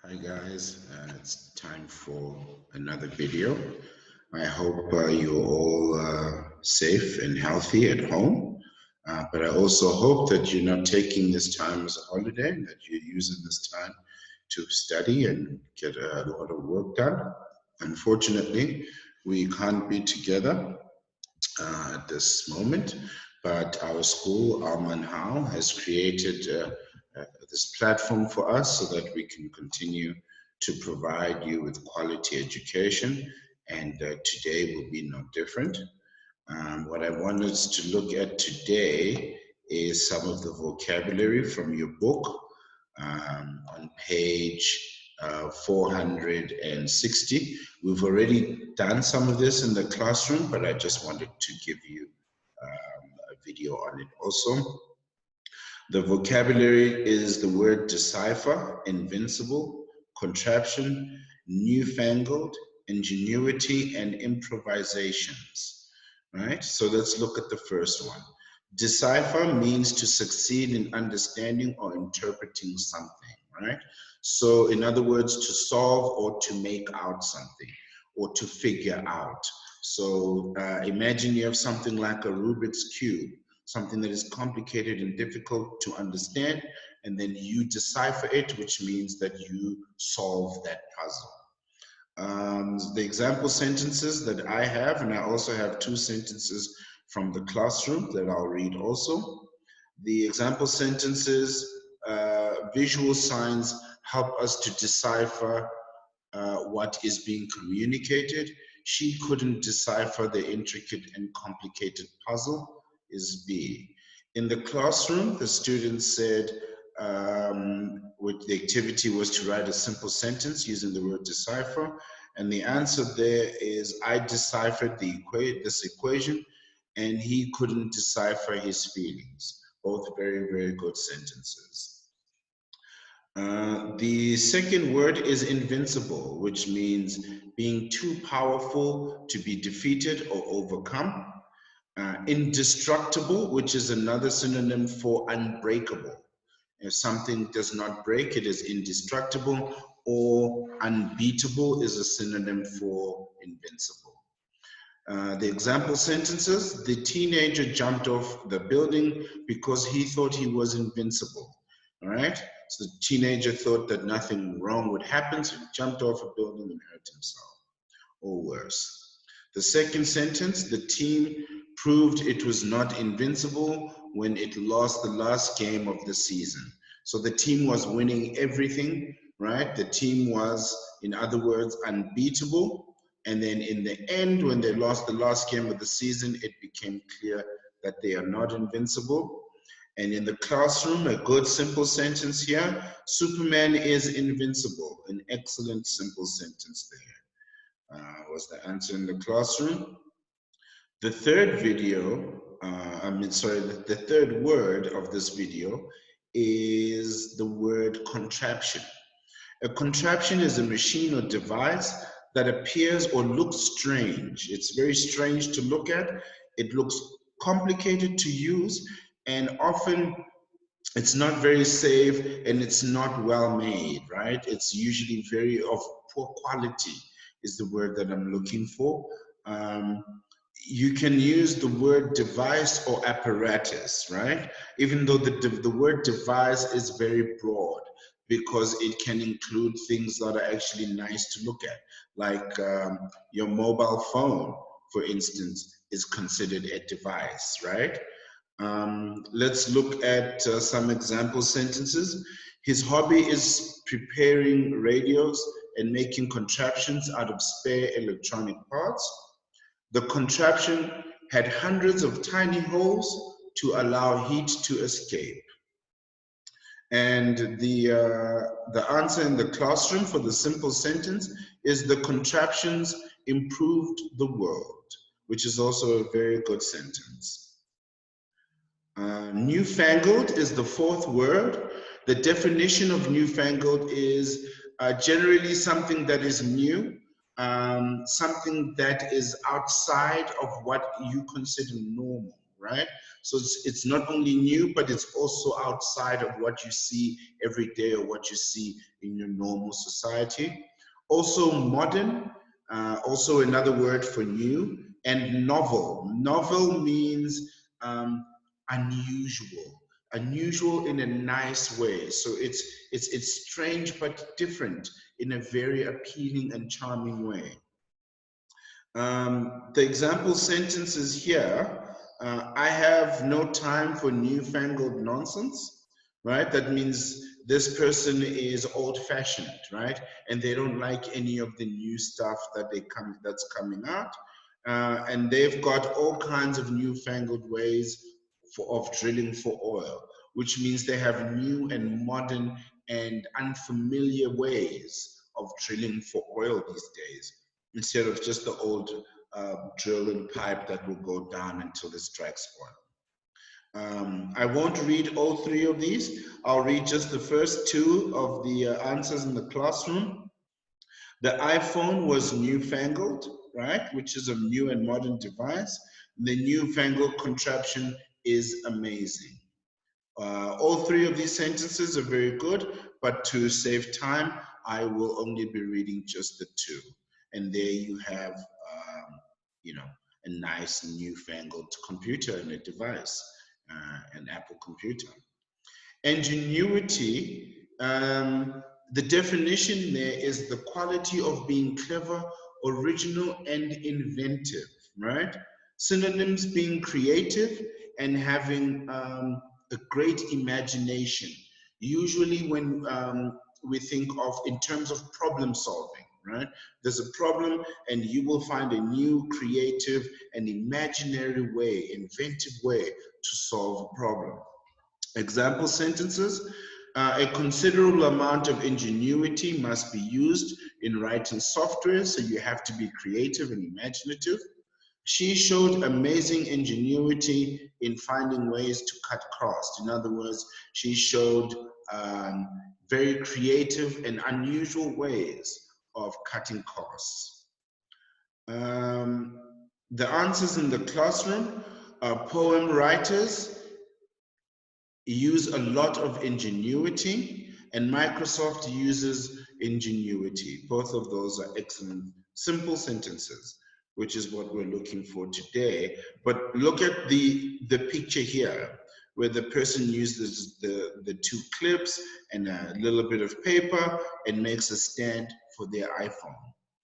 Hi guys, it's time for another video. I hope you're all safe and healthy at home, but I also hope that you're not taking this time as a holiday, that you're using this time to study and get a lot of work done. Unfortunately, we can't be together at this moment, but our school, our Manhao, has created this platform for us so that we can continue to provide you with quality education, and today will be no different. What I want us to look at today is some of the vocabulary from your book on page 460. We've already done some of this in the classroom, but I just wanted to give you a video on it also. The vocabulary is the word decipher, invincible, contraption, newfangled, ingenuity, and improvisations. Right? So let's look at the first one. Decipher means to succeed in understanding or interpreting something, right? So in other words, to solve or to make out something or to figure out. So imagine you have something like a Rubik's Cube, something that is complicated and difficult to understand, and then you decipher it, which means that you solve that puzzle. The example sentences that I have, and I also have two sentences from the classroom that I'll read also. The example sentences, visual signs help us to decipher what is being communicated. She couldn't decipher the intricate and complicated puzzle is B. In the classroom, the students said the activity was to write a simple sentence using the word decipher. And the answer there is I deciphered this equation and he couldn't decipher his feelings. Both very, very good sentences. The second word is invincible, which means being too powerful to be defeated or overcome. Indestructible, which is another synonym for unbreakable. If something does not break, it is indestructible, or unbeatable is a synonym for invincible. The example sentences, the teenager jumped off the building because he thought he was invincible. All right, so the teenager thought that nothing wrong would happen, so he jumped off a building and hurt himself, or worse. The second sentence, the team proved it was not invincible when it lost the last game of the season. So the team was winning everything, right? The team was, in other words, unbeatable. And then in the end, when they lost the last game of the season, it became clear that they are not invincible. And in the classroom, a good simple sentence here, Superman is invincible. An excellent simple sentence there. Was the answer in the classroom. The third video, the third word of this video is the word contraption. A contraption is a machine or device that appears or looks strange. It's very strange to look at. It looks complicated to use, and often it's not very safe and it's not well made, right? It's usually very of poor quality is the word that I'm looking for. You can use the word device or apparatus, right? Even though the word device is very broad because it can include things that are actually nice to look at, like your mobile phone, for instance, is considered a device, right? Let's look at some example sentences. His hobby is preparing radios and making contraptions out of spare electronic parts. The contraption had hundreds of tiny holes to allow heat to escape. And the answer in the classroom for the simple sentence is the contraptions improved the world, which is also a very good sentence. Newfangled is the fourth word. The definition of newfangled is generally something that is new, something that is outside of what you consider normal, right? So it's not only new, but it's also outside of what you see every day or what you see in your normal society. Also modern, also another word for new, and novel. Novel means unusual. Unusual in a nice way. So it's strange but different in a very appealing and charming way. The example sentences here, I have no time for newfangled nonsense, right? That means this person is old-fashioned, right? And they don't like any of the new stuff that's coming out. And they've got all kinds of newfangled ways of drilling for oil, which means they have new and modern and unfamiliar ways of drilling for oil these days, instead of just the old drill and pipe that will go down until it strikes oil. I won't read all three of these. I'll read just the first two of the answers in the classroom. The iPhone was newfangled, right, which is a new and modern device. The newfangled contraption is amazing. All three of these sentences are very good, but to save time, I will only be reading just the two. And there you have, you know, a nice newfangled computer and a device, an Apple computer. Ingenuity, the definition there is the quality of being clever, original, and inventive, right? Synonyms being creative and having a great imagination. Usually when we think of in terms of problem solving, right? There's a problem and you will find a new, creative, and imaginary way, inventive way to solve a problem. Example sentences. A considerable amount of ingenuity must be used in writing software, so you have to be creative and imaginative. She showed amazing ingenuity in finding ways to cut costs. In other words, she showed very creative and unusual ways of cutting costs. The answers in the classroom are poem writers use a lot of ingenuity, and Microsoft uses ingenuity. Both of those are excellent, simple sentences, which is what we're looking for today. But look at the picture here, where the person uses the two clips and a little bit of paper and makes a stand for their iPhone,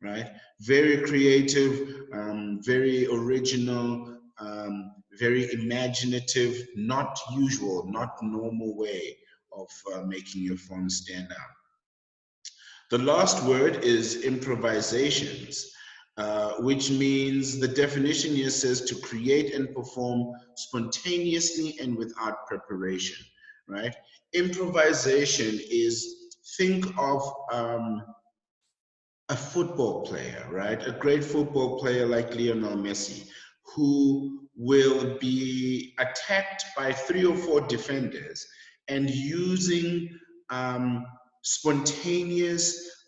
right? Very creative, very original, very imaginative, not usual, not normal way of making your phone stand out. The last word is improvisations, which means the definition here says to create and perform spontaneously and without preparation, right? Improvisation is, think of a football player, right? A great football player like Lionel Messi, who will be attacked by 3 or 4 defenders and using spontaneous,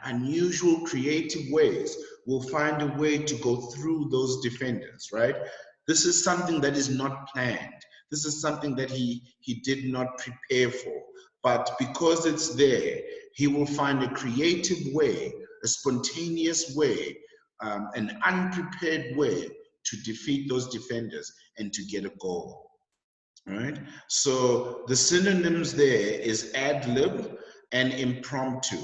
unusual, creative ways will find a way to go through those defenders, right? This is something that is not planned. This is something that he did not prepare for. But because it's there, he will find a creative way, a spontaneous way, an unprepared way to defeat those defenders and to get a goal, right? So the synonyms there is ad-lib and impromptu.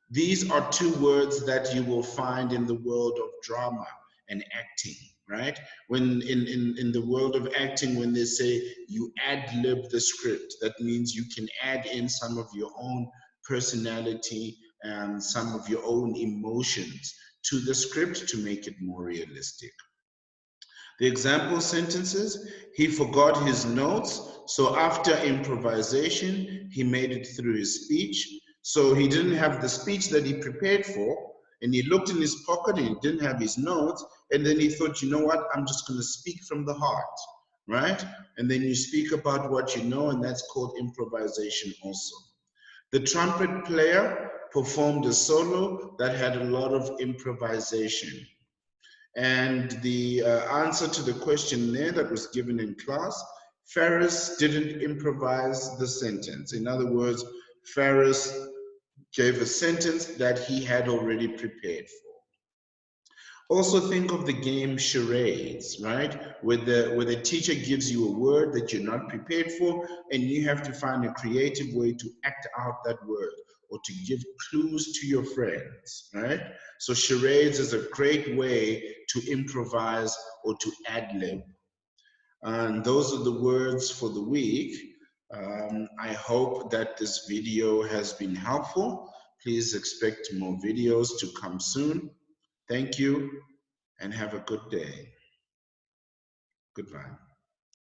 These are 2 words that you will find in the world of drama and acting, right? When in the world of acting, when they say you ad-lib the script, that means you can add in some of your own personality and some of your own emotions to the script to make it more realistic. The example sentences, he forgot his notes, so after improvisation, he made it through his speech. So he didn't have the speech that he prepared for, and he looked in his pocket and he didn't have his notes, and then he thought, you know what, I'm just going to speak from the heart, right? And then you speak about what you know, and that's called improvisation also. The trumpet player performed a solo that had a lot of improvisation. And the answer to the question there that was given in class, Ferris didn't improvise the sentence. In other words, Ferris gave a sentence that he had already prepared for. Also think of the game charades, right? Where the teacher gives you a word that you're not prepared for, and you have to find a creative way to act out that word or to give clues to your friends, right? So charades is a great way to improvise or to ad-lib. And those are the words for the week. I hope that this video has been helpful. Please expect more videos to come soon. Thank you and have a good day. Goodbye.